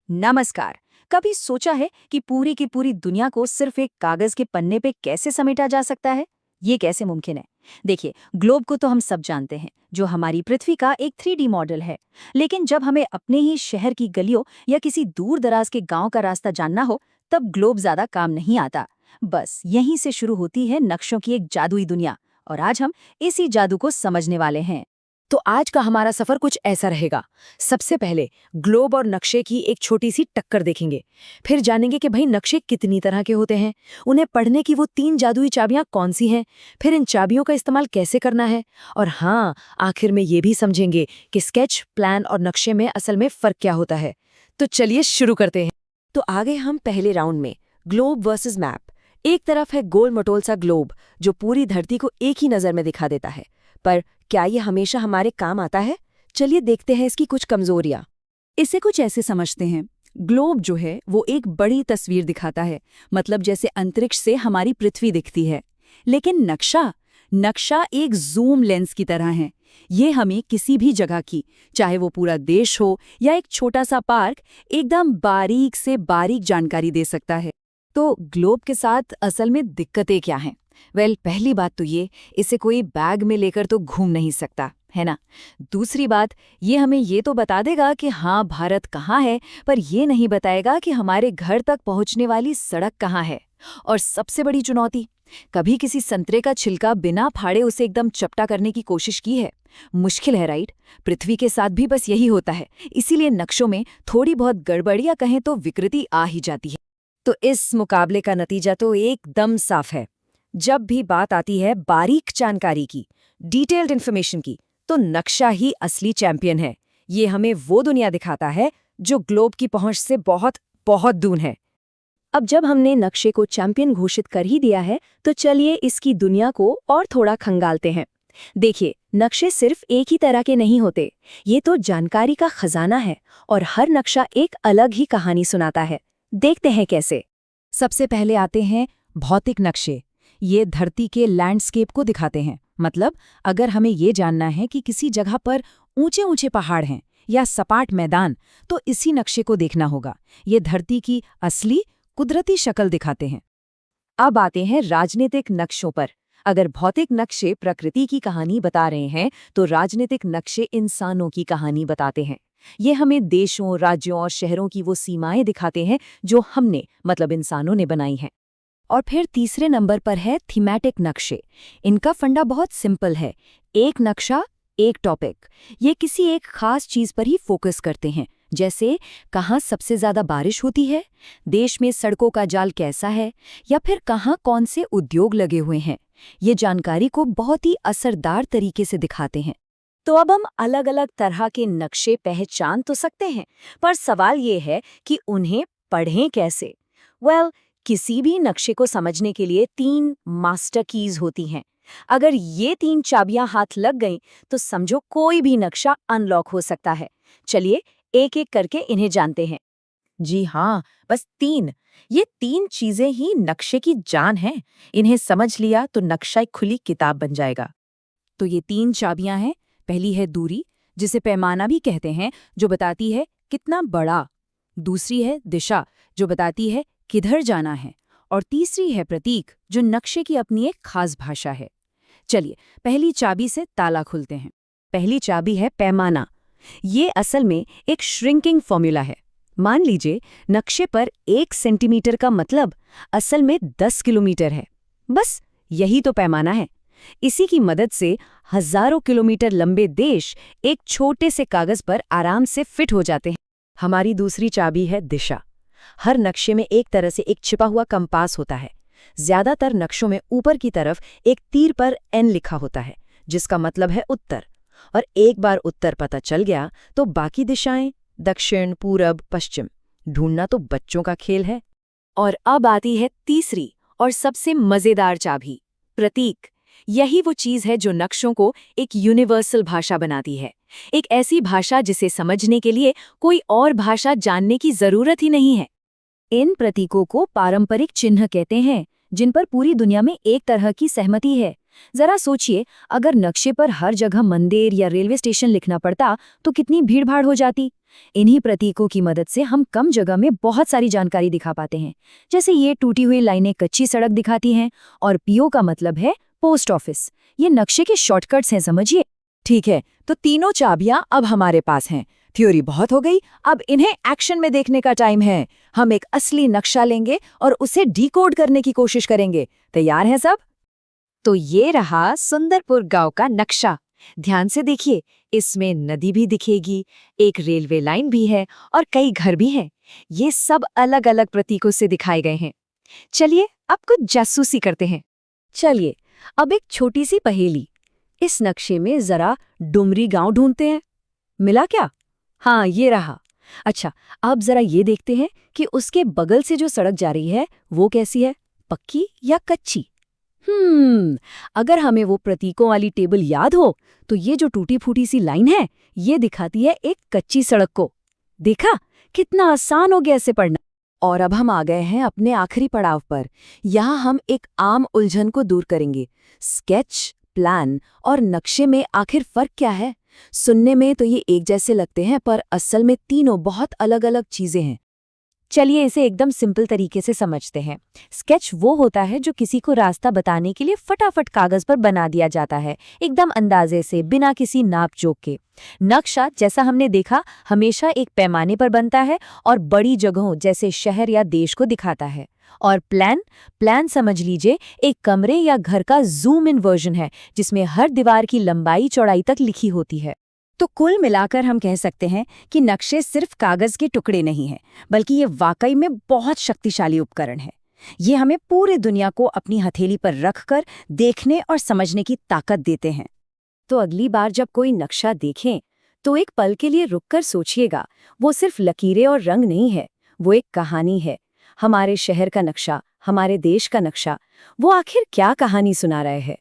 नमस्कार। कभी सोचा है कि पूरी की पूरी दुनिया को सिर्फ एक कागज के पन्ने पे कैसे समेटा जा सकता है? ये कैसे मुमकिन है? देखिए, ग्लोब को तो हम सब जानते हैं, जो हमारी पृथ्वी का एक 3D मॉडल है। लेकिन जब हमें अपने ही शहर की गलियों या किसी दूर दराज के गांव का रास्ता जानना हो, तब ग्लोब ज्यादा काम नहीं आता। बस यहीं से शुरू होती है नक्शों की एक जादुई दुनिया। और आज हम इसी जादू को समझने वाले हैं। तो आज का हमारा सफर कुछ ऐसा रहेगा। सबसे पहले ग्लोब और नक्शे की एक छोटी सी टक्कर देखेंगे। फिर जानेंगे कि भाई नक्शे कितनी तरह के होते हैं, उन्हें पढ़ने की वो 3 जादुई चाबियां कौन सी हैं, फिर इन चाबियों का इस्तेमाल कैसे करना है, और हाँ, आखिर में ये भी समझेंगे कि स्केच, प्लान और नक्शे में असल में फर्क क्या होता है। तो चलिए शुरू करते हैं। तो आगे हम पहले राउंड में ग्लोब वर्सेस मैप। एक तरफ है गोल मटोल सा ग्लोब जो पूरी धरती को एक ही नज़र में दिखा देता है, पर क्या ये हमेशा हमारे काम आता है? चलिए देखते हैं इसकी कुछ कमजोरियां। इसे कुछ ऐसे समझते हैं, ग्लोब जो है वो एक बड़ी तस्वीर दिखाता है, मतलब जैसे अंतरिक्ष से हमारी पृथ्वी दिखती है। लेकिन नक्शा नक्शा एक जूम लेंस की तरह है। ये हमें किसी भी जगह की, चाहे वो पूरा देश हो या एक छोटा सा पार्क, एकदम बारीक से बारीक जानकारी दे सकता है। तो ग्लोब के साथ असल में दिक्कतें क्या हैं? पहली बात तो ये, इसे कोई बैग में लेकर तो घूम नहीं सकता, है ना। दूसरी बात, ये हमें ये तो बता देगा कि हाँ भारत कहाँ है, पर ये नहीं बताएगा कि हमारे घर तक पहुँचने वाली सड़क कहाँ है। और सबसे बड़ी चुनौती, कभी किसी संतरे का छिलका बिना फाड़े उसे एकदम चपटा करने की कोशिश की है? मुश्किल है, राइट। पृथ्वी के साथ भी बस यही होता है, इसीलिए नक्शों में थोड़ी बहुत गड़बड़ या कहें तो विकृति आ ही जाती है। तो इस मुकाबले का नतीजा तो एकदम साफ है। जब भी बात आती है बारीक जानकारी की, डिटेल्ड इन्फॉर्मेशन की, तो नक्शा ही असली चैंपियन है। ये हमें वो दुनिया दिखाता है जो ग्लोब की पहुंच से बहुत बहुत दूर है। अब जब हमने नक्शे को चैंपियन घोषित कर ही दिया है, तो चलिए इसकी दुनिया को और थोड़ा खंगालते हैं। देखिए, नक्शे सिर्फ एक ही तरह के नहीं होते, ये तो जानकारी का खजाना है, और हर नक्शा एक अलग ही कहानी सुनाता है। देखते हैं कैसे। सबसे पहले आते हैं भौतिक नक्शे। ये धरती के लैंडस्केप को दिखाते हैं। मतलब अगर हमें ये जानना है कि किसी जगह पर ऊंचे ऊंचे पहाड़ हैं या सपाट मैदान, तो इसी नक्शे को देखना होगा। ये धरती की असली कुदरती शक्ल दिखाते हैं। अब आते हैं राजनीतिक नक्शों पर। अगर भौतिक नक्शे प्रकृति की कहानी बता रहे हैं, तो राजनीतिक नक्शे इंसानों की कहानी बताते हैं। ये हमें देशों, राज्यों और शहरों की वो सीमाएं दिखाते हैं जो हमने, मतलब इंसानों ने बनाई हैं। और फिर तीसरे नंबर पर है थीमैटिक नक्शे। इनका फंडा बहुत सिंपल है, एक नक्शा एक टॉपिक। ये किसी एक खास चीज पर ही फोकस करते हैं, जैसे कहाँ सबसे ज्यादा बारिश होती है, देश में सड़कों का जाल कैसा है, या फिर कहाँ कौन से उद्योग लगे हुए हैं। ये जानकारी को बहुत ही असरदार तरीके से दिखाते हैं। तो अब हम अलग अलग तरह के नक्शे पहचान तो सकते हैं, पर सवाल ये है कि उन्हें पढ़ें कैसे। किसी भी नक्शे को समझने के लिए 3 मास्टर कीज होती हैं। अगर ये 3 चाबियां हाथ लग गईं, तो समझो कोई भी नक्शा अनलॉक हो सकता है। चलिए एक एक करके इन्हें जानते हैं। जी हाँ, बस 3। ये 3 चीजें ही नक्शे की जान हैं। इन्हें समझ लिया तो नक्शा एक खुली किताब बन जाएगा। तो ये 3 चाबियां हैं। पहली है दूरी, जिसे पैमाना भी कहते हैं, जो बताती है कितना बड़ा। दूसरी है दिशा, जो बताती है किधर जाना है। और तीसरी है प्रतीक, जो नक्शे की अपनी एक खास भाषा है। चलिए पहली चाबी से ताला खुलते हैं। पहली चाबी है पैमाना। ये असल में एक श्रिंकिंग फॉर्मूला है। मान लीजिए नक्शे पर 1 सेंटीमीटर का मतलब असल में 10 किलोमीटर है। बस यही तो पैमाना है। इसी की मदद से हजारों किलोमीटर लंबे देश एक छोटे से कागज पर आराम से फिट हो जाते हैं। हमारी दूसरी चाबी है दिशा। हर नक्शे में एक तरह से एक छिपा हुआ कंपास होता है। ज्यादातर नक्शों में ऊपर की तरफ एक तीर पर एन लिखा होता है, जिसका मतलब है उत्तर। और एक बार उत्तर पता चल गया तो बाकी दिशाएं, दक्षिण, पूरब, पश्चिम, ढूंढना तो बच्चों का खेल है। और अब आती है तीसरी और सबसे मजेदार चाबी, प्रतीक। यही वो चीज है जो नक्शों को एक यूनिवर्सल भाषा बनाती है। एक ऐसी भाषा जिसे समझने के लिए कोई और भाषा जानने की जरूरत ही नहीं है। इन प्रतीकों को पारंपरिक चिन्ह कहते हैं, जिन पर पूरी दुनिया में एक तरह की सहमति है। जरा सोचिए, अगर नक्शे पर हर जगह मंदिर या रेलवे स्टेशन लिखना पड़ता तो कितनी भीड़-भाड़ हो जाती। इन्हीं प्रतीकों की मदद से हम कम जगह में बहुत सारी जानकारी दिखा पाते हैं। जैसे ये टूटी हुई लाइनें कच्ची सड़क दिखाती हैं और पीओ का मतलब है पोस्ट ऑफिस। ये नक्शे के शॉर्टकट्स हैं, समझिए। ठीक है, तो तीनों चाबियां अब हमारे पास हैं। थ्योरी बहुत हो गई, अब इन्हें एक्शन में देखने का टाइम है। हम एक असली नक्शा लेंगे और उसे डिकोड करने की कोशिश करेंगे। तैयार हैं सब? तो ये रहा सुंदरपुर गांव का नक्शा। ध्यान से देखिए, इसमें नदी भी दिखेगी, एक रेलवे लाइन भी है और कई घर भी हैं। ये सब अलग-अलग प्रतीकों से दिखाए गए हैं। चलिए अब कुछ जासूसी करते हैं। चलिए, अब एक छोटी सी पहेली। इस नक्शे में जरा डुमरी गांव ढूंढते हैं। मिला क्या? हाँ, ये रहा। अच्छा, अब जरा ये देखते हैं कि उसके बगल से जो सड़क जा रही है वो कैसी है, पक्की या कच्ची। अगर हमें वो प्रतीकों वाली टेबल याद हो तो ये जो टूटी फूटी सी लाइन है ये दिखाती है एक कच्ची सड़क को। देखा, कितना आसान हो गया इसे पढ़ना। और अब हम आ गए हैं अपने आखिरी पड़ाव पर। यहाँ हम एक आम उलझन को दूर करेंगे। स्केच, प्लान और नक्शे में आखिर फर्क क्या है? सुनने में तो ये एक जैसे लगते हैं, पर असल में तीनों बहुत अलग-अलग चीजें हैं। चलिए इसे एकदम सिंपल तरीके से समझते हैं। स्केच वो होता है जो किसी को रास्ता बताने के लिए फटाफट कागज पर बना दिया जाता है, एकदम अंदाजे से, बिना किसी नाप जोख के। नक्शा, जैसा हमने देखा, हमेशा एक पैमाने पर बनता है और बड़ी जगहों जैसे शहर या देश को दिखाता है। और प्लान समझ लीजिए, एक कमरे या घर का जूम इन वर्जन है जिसमें हर दीवार की लंबाई चौड़ाई तक लिखी होती है। तो कुल मिलाकर हम कह सकते हैं कि नक्शे सिर्फ कागज के टुकड़े नहीं हैं, बल्कि ये वाकई में बहुत शक्तिशाली उपकरण है। ये हमें पूरी दुनिया को अपनी हथेली पर रखकर देखने और समझने की ताकत देते हैं। तो अगली बार जब कोई नक्शा देखें तो एक पल के लिए रुककर सोचिएगा, वो सिर्फ लकीरें और रंग नहीं है, वो एक कहानी है। हमारे शहर का नक्शा, हमारे देश का नक्शा, वो आखिर क्या कहानी सुना रहे हैं?